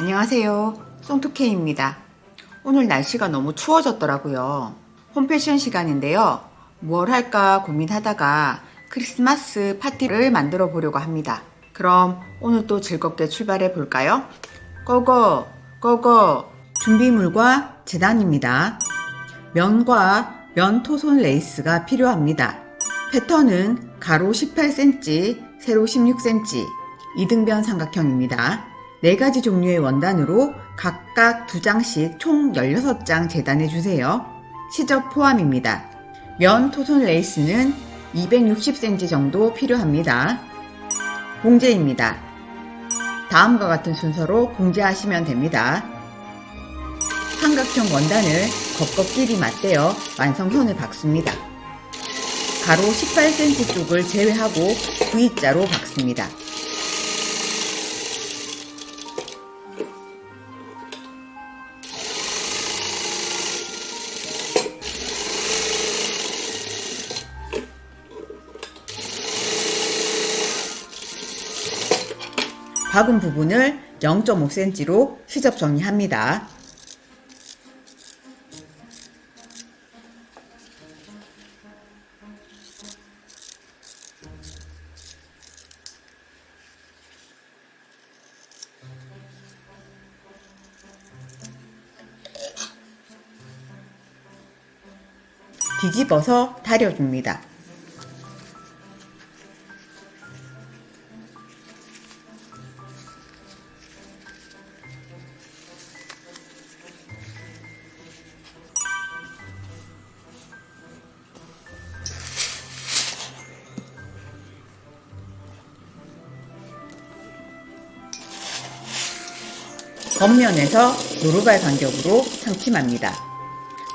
안녕하세요. 송투케이입니다. 오늘 날씨가 너무 추워졌더라고요. 홈패션 시간인데요. 뭘 할까 고민하다가 크리스마스 파티를 만들어 보려고 합니다. 그럼 오늘 또 즐겁게 출발해 볼까요? 고고! 고고! 준비물과 재단입니다. 면과 면 토손 레이스가 필요합니다. 패턴은 가로 18cm, 세로 16cm, 이등변 삼각형입니다. 4가지 종류의 원단으로 각각 2장씩 총 16장 재단해 주세요. 시접 포함입니다. 면 토손 레이스는 260cm 정도 필요합니다. 봉제입니다. 다음과 같은 순서로 봉제하시면 됩니다. 삼각형 원단을 겉겉 길이 맞대어 완성선을 박습니다. 가로 18cm 쪽을 제외하고 V자로 박습니다. 박은 부분을 0.5cm로 시접 정리합니다. 뒤집어서 다려줍니다. 겉면에서 노루발 간격으로 삼침합니다.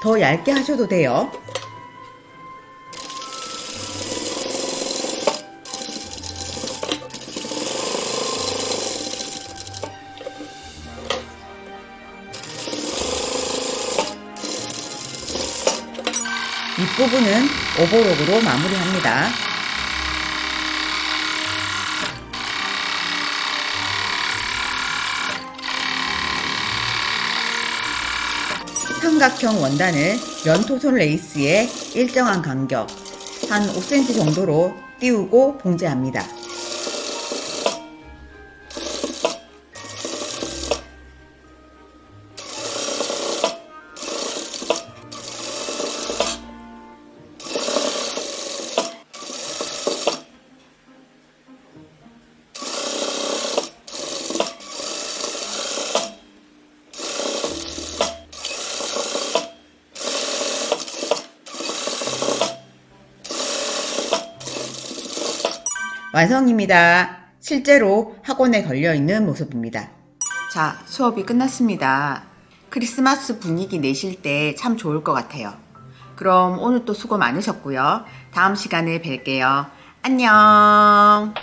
더 얇게 하셔도 돼요. 윗부분은 오버록으로 마무리합니다. 삼각형 원단을 면 토손 레이스에 일정한 간격, 한 5cm 정도로 띄우고 봉제합니다. 완성입니다. 실제로 학원에 걸려있는 모습입니다. 자, 수업이 끝났습니다. 크리스마스 분위기 내실 때 참 좋을 것 같아요. 그럼 오늘 또 수고 많으셨고요. 다음 시간에 뵐게요. 안녕.